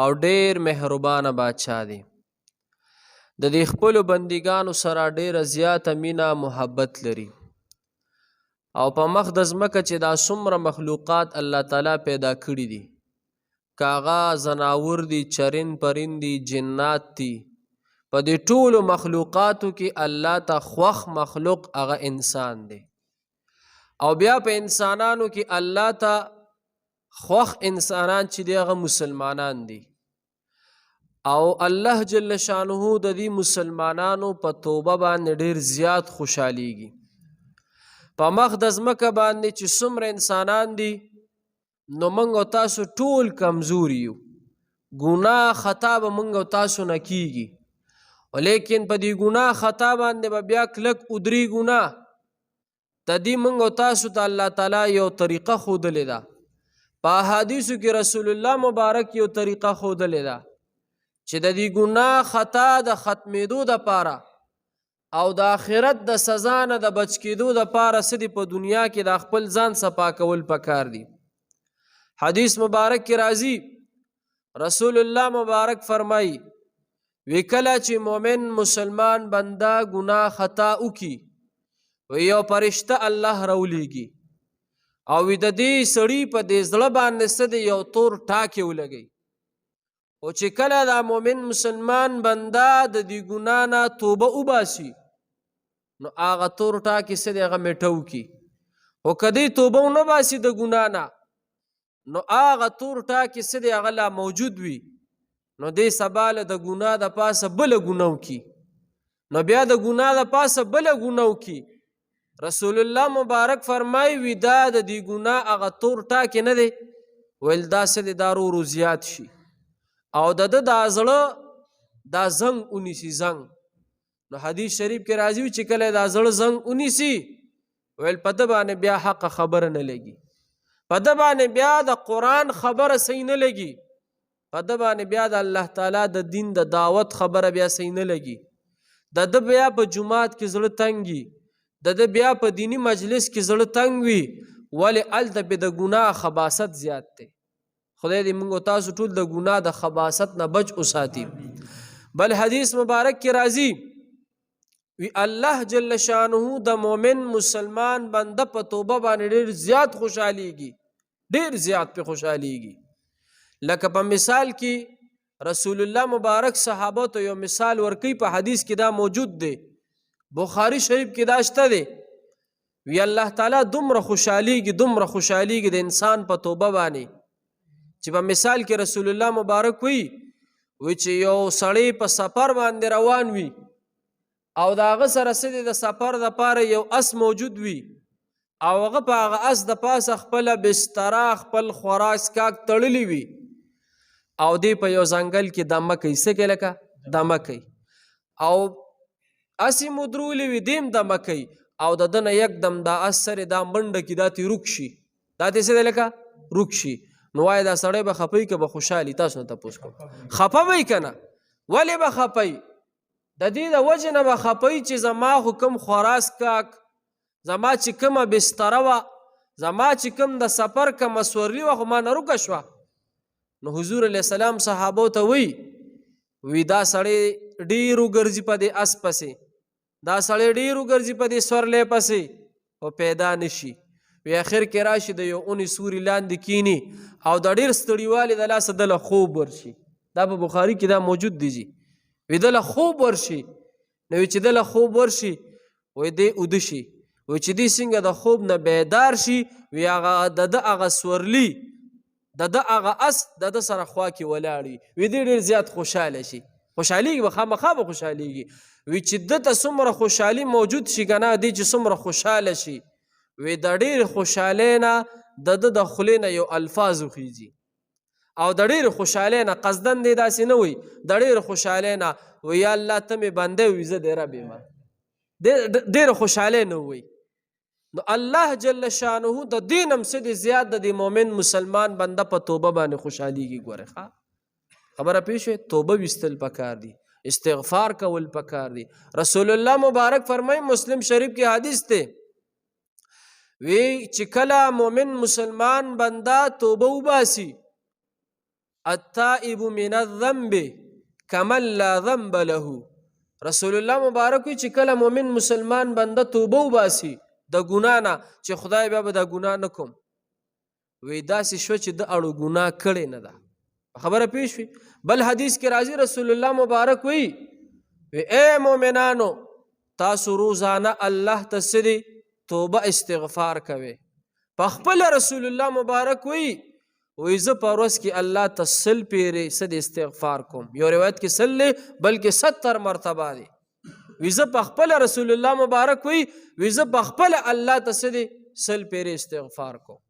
او ډیر مهربانه بادشاه دی. د دې خپلو بندګانو سره ډیره زیاته مینه محبت لري. او په مخ د ځمکه چې دا څومره مخلوقات الله تعالی پیدا کړي دي، کاغه زناور دي، چرین پرین دي، جنات دي، په دې ټولو مخلوقاتو کې الله ته خوښ مخلوق هغه انسان دی. او بیا په انسانانو کې الله ته خوښ انسانان چې دی هغه مسلمانان دي. او الله جل شانه د دې مسلمانانو په توبه باندې ډیر زیات خوشحالیږي. په مخ د ځمکه باندې چې څومره انسانان دي، نو موږ او تاسو ټول کمزوري یو، ګناه خطا به موږ او تاسو نه کیږي، ولیکن په دې ګناه خطا باندې به بیا کلک ودرېږو نه. د دې موږ او تاسو ته الله تعالی یو طریقه ښودلې ده. په احادیثو کې رسول الله مبارک یو طریقه ښودلې ده چې د دې ګناه خطا د ختمېدو دپاره او د آخرت د سزا نه د بچ کېدو دپاره څه دي، په دنیا کې د خپل ځان صفا کول پکار دي. حدیث مبارک کې راځي، رسول الله مبارک فرمایي وی کله چې مؤمن مسلمان بنده ګناه خطا وکي، وی یو فرشته الله راولیږي او وی د دې سړي په دې زړه باندې څه دی، یو تور ټاکې ولګي. او چې کله دا مؤمن مسلمان بنده د دې ګناه نه توبه وباسي، نو هغه تور ټاکې څه دی هغه میټو کی. خو که دی توبه ونه باسي د ګناه نه، نو هغه تور ټاکې څه دی هغه لا موجود وي، نو دی سبا له د ګناه د پاسه بله ګناه وکي، نو بیا د ګناه د پاسه بله ګناه وکي. رسول الله مبارک فرمایي وي دا د دې ګناه هغه تور ټاکې نه دی، ویل دا څه دی دا ورو زیات شي او د ده دا زړه دا زنګ ونیسي زنګ. نو حدیث شریف کې راځي چې کله دا زړه زنګ ونیسي، ویل په ده باندې بیا حق خبره نه لګي، په ده باندې بیا د قرآن خبره صحیح نه لګي، په ده باندې بیا د الله تعالی د دین د دعوت خبره بیا صحیح نه لګي. د ده بیا په جماعت کې زړه تنګ وي، د ده بیا په دینی مجلس کې زړه تنګ وي، ولې هلته پې د ګناه خباست زیات دی. خدای دې موږ تاسو ټول د ګناه د خباست نه بچ وساتي. بل حدیث مبارک کې راځي وی الله جل شانه د مؤمن مسلمان بنده په توبه باندې ډیر زیات خوشحالیږي، ډیر زیات په خوشحالیږي. لکه په مثال کې رسول الله مبارک صحابه ته یو مثال ورکوي، په حدیث کې دا موجود دی، بخاری شریف کې دا شته دی. وی الله تعالی دومره خوشحالیږي، دومره خوشحالیږي د انسان په توبه باندې چې په مثال کې رسول الله مبارک وی چې یو سړی په سفر باندې روان وي او د هغه سره څه دی د سفر دپاره یو اس موجود وي، او هغه په هغه اس د پاسه خپله بستره خپل خوراک څښاک تړلی وي، او دی په یو ځنګل کې دمه کوي، څه کوي لکه دمه کوي، او اس یې مدرولی وي دیم دمه کوي، او د ده نه یکدم دا اس سر دا منډه کي دا تې روک شي، دا تې څه دی لکه روک شي. نو وایي دا سړی به خفه وي که به خوشحالي؟ تاسو نه تپوس کوم، خفه به وي که نه؟ ولې به خفه وي؟ د دې د وجې نه به خفه وي چې زما خو کوم خوراک څښاک، زما چې کومه بستره وه، زما چې کوم د سفر کومه سورلي وه خو ما نه روکه شوه. نو حضور علیه السلام صحابو ته وی دا سړی ډېر وګرځي په دې اس پسې، دا سړی ډېر وګرځي په دې سورلی پسې او پیدا نشي. وی اخر کې راشي د یو اونې سوري لاندې کینی او د ډېر ستړیوالي د لاسه دله خوب ورشي. دا په بخاري کې دا موجود دی جي، وی دله خوب ورشي. نو وی چې دله خوب ورشي وی دی اوده شي، وی چې دی څنګه د خوب نه بیدار شي، وی هغه د ده هغه سورلي د ده هغه اس د ده سره خوا کې ولاړ وي، وی دی ډېر زیات خوشحاله شي، خوشحالیږي به خامخا به خوشحالیږي. وی چې ده ته څومره خوشحالي موجود شي که نه، دی چې څومره خوشحاله شي، وی د ډېر خوشحالۍ نه د ده د خولې نه یو الفاظ وخیږي، او د ډېر خوشحالۍ نه قصدن دی داسې نه وي، د ډېر خوشحالۍ نه وی یا الله ته مې بنده وي زه دې رب یم، ډېر خوشحالۍ نه وي. نو الله جل شانه د دې نه هم څه دی زیات د دې مؤمن مسلمان بنده په توبه باندې خوشحالیږي. ګورې خبره پوه شوې؟ توبه ویستل پکار دي، استغفار کول پکار دي. رسول الله مبارک فرمایي، مسلم شریف کې حدیث دی، وی چې کله مؤمن مسلمان بنده توبه وباسي، التائب من الذنب کمن لا ذنب له. رسول الله مبارک وی چې کله مؤمن مسلمان بنده توبه وباسي د ګناه نه چې خدای بیا به دا ګناه نه کوم، وی داسې شو چې د اړو ګناه کړې نه ده. خبره پیښ وي. بل حدیث کې راځي رسول الله مبارک وی اے مؤمنانو تاسو روزانه الله ته سدي توبه استغفار کوي. په خپل رسول الله مبارک وی زه په ورځ کې الله ته 100 پیرې سد استغفار کوم. یو روایت کې 100 بلکې 70 مرتبه دی. وی زه په خپل رسول الله مبارک وی زه په خپل الله ته سد 100 پیرې استغفار کوم.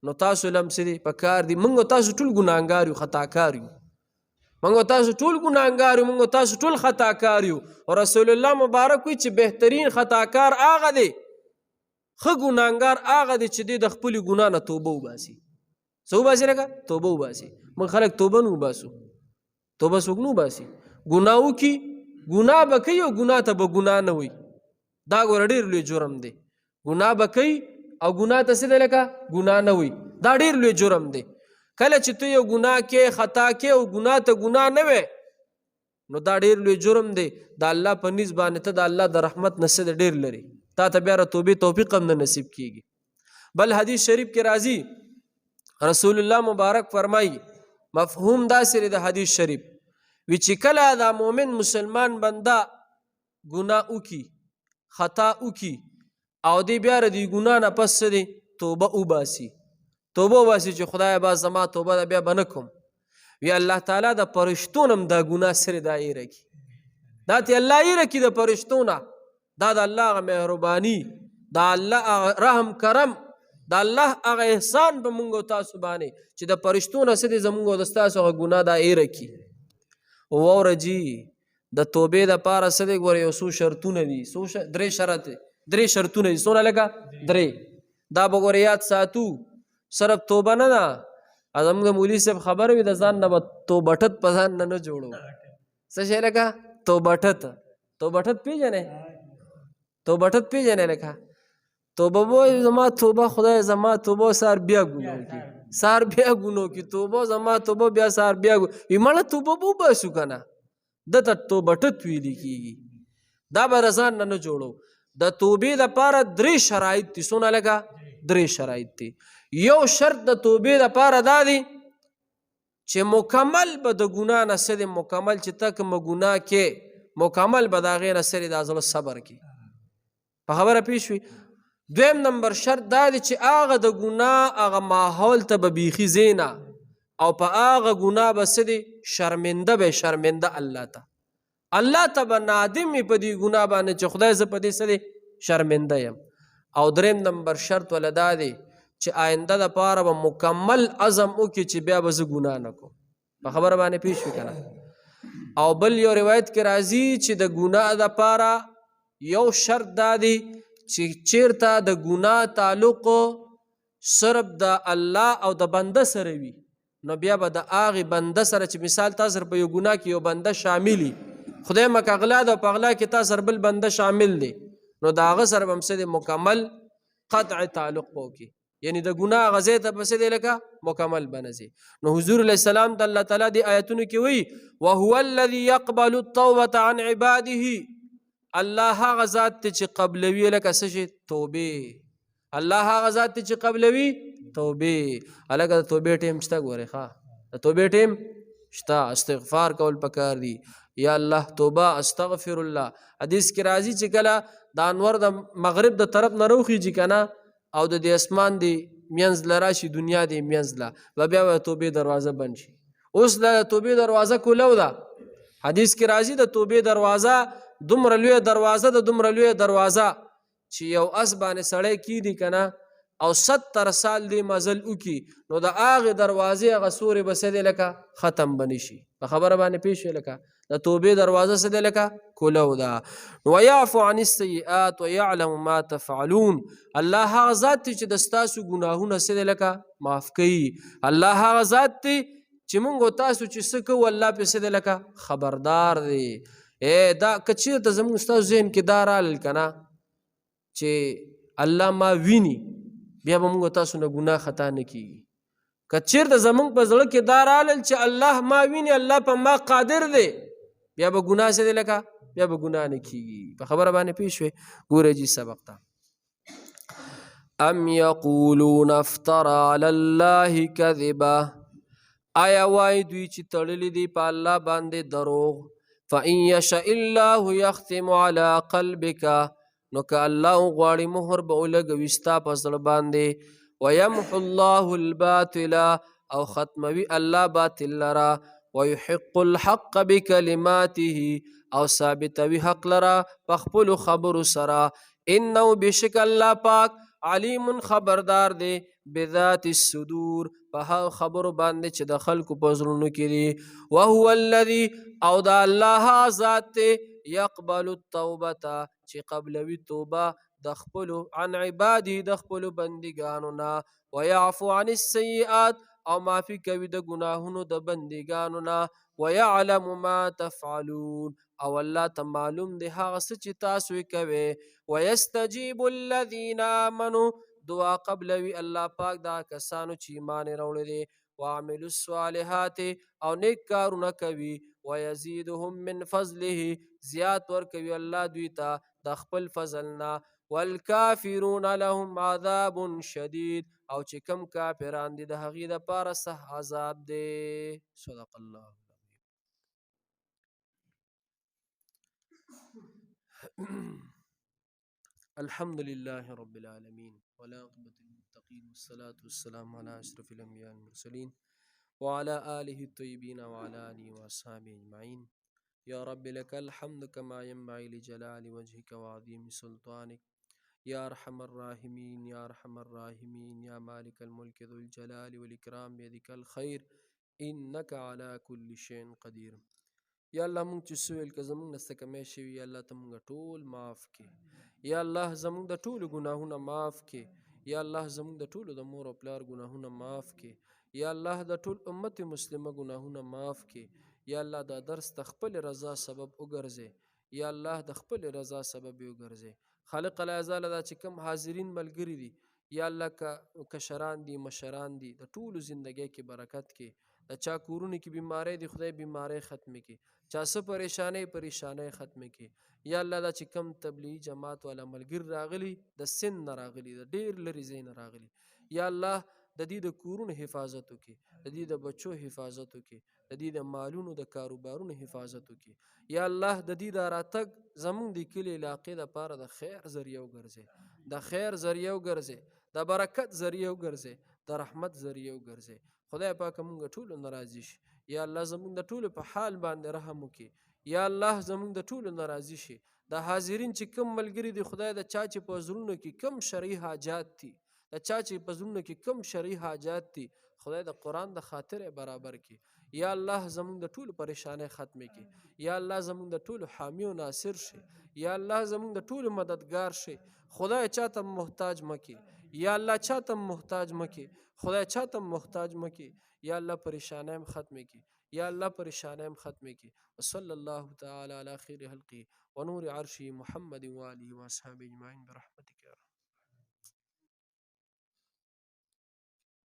نو تاسو لم سدي په کار دي. موږ تاسو ټول ګناهګار یو، خطاکار یو. موږ تاسو ټول ګناهګار یو، موږ تاسو ټول خطاکار یو. او رسول الله مبارک وی چې بهترین خطاکار هغه دی، ښه ګناهګار هغه دی چې د خپل ګناه نه توبه وباسي. څه وباسي؟ لکه توبه وباسي. موږ خلک توبه نه وباسو. توبه څوک نه وباسي. ګناه وکړي، ګناه به کوي او ګناه ته به ګناه نه وي. دا ګوره ډېر لوی جرم دی. ګناه به کوي او ګناه ته څه دی لکه ګناه نه وي. دا ډېر لوی جرم دی. کله چې ته یو ګناه کې خطا کې او ګناه ته ګناه نه وي نو دا ډېر لوی جرم دی. د الله په نسبت باندې ته د الله د رحمت نه څه ډېر لري، تا ته بیا توبې توفیق هم نه نصیب کیږي. بل حدیث شریف کې راځي رسول الله مبارک فرمایي، مفهوم داسې د حدیث شریف وی چې کله دا مؤمن مسلمان بنده ګناه وکي، خطا وکي او دی بیا د ګناه نه پس دی توبه وباسي، توبه وباسي چې خدای با زما توبه ده بیا به نه کوم، وی الله تعالی د فرشتو نه دا ګناه سره دا ایره کی. دا ته الله ایره کی د فرشتو نه. دا د الله مهرباني، دا الله رحم کرم، دا الله هغه احسان په مونږ او تاسو باندې چې د فرشتو نه څه دي زمونږ او تاسو هغه ګناه دا ایره کی. واوره جی د توبې دپاره څه دی ګوره یو څو شرطونه دي، درې شرطونه دي. څونه لکه درې. دا به ګوره یاد ساتو. صرف توبه نه ده. زموږ د مولوي صاحب خبره وي د ځان نه به توبټت په ځان نه جوړو. څه شی لکه توبټت. توبټت پېژنې؟ توبټت پېژنې لکه توبه وای زما توبه خدای زما توبه سار بیا ګناه کی، سار بیا ګناه کی، توبه زما توبه بیا سار بیا مړه توبه بو باسو کنه دته توبه ټت ویل کیږي. دا به رضان نه جوړو. د توبې لپاره درې شرایط دي. څونه لګه؟ درې شرایط دي. یو شرط د توبې لپاره دا دی چې مکمل به د ګناه نه سره مکمل چې تک م ګناه کې مکمل به د هغې نه سره د زړه صبر کی. په خبره پیښ وي. دویم نمبر شرط دا دی چې هغه د ګناه هغه ماحول ته به بیخي زینا او په هغه ګناه به څه دی شرمنده به شرمنده الله ته، الله ته به نادم وي په دې ګناه باندې چې خدای زه په دې څه دی شرمنده یم. او دریم نمبر شرط ولا دا دی چې آینده دپاره به مکمل عزم وکړي چې بیا به زه ګناه نه کوم. په خبره باندې پیښ وي که نه. او بل یو روایت کې راځي چې د ګناه دپاره یو شرط دا دی چې چیرته د ګناه تعلق صرف د الله او د بنده سره وي نو بیا به د هغې بنده سره چې مثال تا سره په یو ګناه کې یو بنده شاملي، خدای مکه اغلا ده او په اغلا کې تا سره بل بنده شامل دی نو د هغه سره به هم څه دی مکمل قطع تعلق به وکړي. یعنی د ګناه هغه ځای ته به څه دی لکه مکمل به نه ځي. نو حضور علیه السلام ته الله تعالی دې آیتونو کې وایي وهو الذي يقبل التوبة عن عباده. الله هغه ذات ته چې قبلوي لکه څه شي توبې. الله هغه ذات ته چې قبلوي توبې. هلکه د توبې ټیم شته ګورې ښه د توبې ټیم شته. استغفار کول پکار دي. یا الله توبه استغفر الله. حدیث کې راځي چې کله د انور د مغرب د طرف نه روخیږي که نه او د دې اسمان دی منځ له راشي دنیا دی منځ له به بیا به توبې دروازه بند شي. اوس د توبې دروازه کولو ده. حدیث کې راځي د توبې دروازه دومره لویه دروازه ده دومره لویه دروازه چې یو اس باندې سړی کیدي که نه او 70 سال دی مزل وکي نو د هغې دروازې هغه سورې به څه دی لکه ختم به نه شي. په خبره باندې پېښ شوې لکه د توبې دروازه څه دی لکه کولو ده. ویعفو عن السیئات ویعلم ما تفعلون. الله هغه ذات دی چې د ستاسو ګناهونه څه دی لکه معاف کوي. الله هغه ذات دی چې موږ او تاسو چې څه کوو الله پې څه دی لکه خبردار دی. دا که چېرته زموږ ستاسو ذهن کې دا رالل که نه چې الله ما ویني بیا به موږ تاسو نه ګناه خطا نه کیږي. که چېرته زمونږ په زړه کې دا رالل چې الله ما ویني، الله په ما قادر دی، بیا به ګناه څه دی لکه بیا به ګناه نه کېږي. په خبره باندې پوه شوې؟ ګورئ جي سبق ته. ام یقولون افترى علی الله کذبا، آیا وای دوی چې تړلی دی په الله باندې دروغ. فإن یشاء الله یختم علی قلبک، نو که الله غواړي مهر به ولګوي ستا په زړه باندې. ویمحو الله الباطل، او ختموي الله باطل لرا. ويحق الحق بکلماته، او ثابتوي حق لرا په خپلو خبرو سره. انه بشک الله پاک علیم خبردار دی بذات الصدور، په هغه خبرو باندې چې د خلکو په زړونو کې دي. وهو الذي، او دا الله ذات دی، یقبل التوبه، چې قبلوي توبه د خپلو عن عباده د خپلو بندګانو نه. ويعفو عن السیئات، او معافي کوي د ګناهونو د بندګانو نه. ويعلم ما تفعلون، او الله ته معلوم دی هغه څه چې تاسو یې کوئ. ويستجيب الذين آمنوا، دعا قبلوي الله پاک دا کسانو چې ایمان یې راوړی دی. وعملوا الصالحات، او نیک کارونه کوي. ويزيدهم من فضله، زیات ورکوي الله دوی ته د خپل فضل نه. والکافرون لهم عذاب شدید، او چې کم کافران دي د هغې دپاره سخت عذاب دی. صدق الله الحمد لله رب العالمين، والعاقبة للمتقين، والصلاة والسلام على أشرف الأنبياء والمرسلين، وعلى آله الطيبين وعلى آله وأصحابه أجمعين. يا رب لك الحمد كما ينبغي لجلال وجهك وعظيم سلطانك. يا أرحم الراحمين، يا أرحم الراحمين، يا مالك الملك ذو الجلال والإكرام، بيدك الخير إنك على كل شيء قدير. یا الله مونږ چې سویل که زمونږ نه څه کمی شوي، یا الله ته مونږ ټول معاف کړې. یا الله زمونږ د ټولو ګناهونه معاف کړې. یا الله زمونږ د ټولو د مور او پلار ګناهونه معاف کړې. یا الله د ټول امت مسلمه ګناهونه معاف کړې. یا الله دا درس د خپل رضا سبب وګرځې. یا الله د خپل رضا سبب یې وګرځې. خالق العزاله دا چې کوم حاضرین ملګري دي، یا الله که کشران دي مشران دي، د ټولو زندګۍ کې برکت کې. د چا کورونو کې بیماری دی، خدای بیماری ختمې کې. چا څه پریشانۍ ختمې کې. یا الله دا چې کم تبلیغي جماعت والا ملګر راغلي، د سن نه راغلي، د ډېر لرې ځای نه راغلي، یا الله د دې د کورونو حفاظت وکړي، د دې د بچو حفاظت وکړي، د دې د مالونو د کاروبارونو حفاظت وکړي. یا الله د دې د راتګ زمونږ د کلي علاقې دپاره د خیر ذریعه وګرځې، د خیر ذریعه وګرځې، د برکت ذریعه وګرځې، د رحمت ذریعه وګرځې. خدای پاکه مونږ ټولو نه راضي شي. یا الله زمونږ د ټولو په حال باندې رحم وکړي. یا الله زمونږ د ټولو نه راضي شي. د حاضرین چې کم ملګري دي، خدای د چا چې په زړونو کې کم شرعي حاجات دي، د چا چې په زړونو کې کم شرعي حاجات دي، خدای د قرآن د خاطر برابر کړي. یا الله زمونږ د ټولو پریشانۍ ختمې کړي. یا الله زمونږ د ټولو حامی او ناصر شي. یا الله زمونږ د ټولو مددگار شي. خدای چاته محتاج مکړي. یا الله چاته محتاج مکړي. خدای چاته محتاج مکړي. یا الله پریشانۍ هم ختمې کړي. یا الله پریشانۍ هم ختمې کړي. وصلی الله تعالی علی خیر خلقه ونور عرشه محمد و آله و اصحابه اجمعین برحمتک.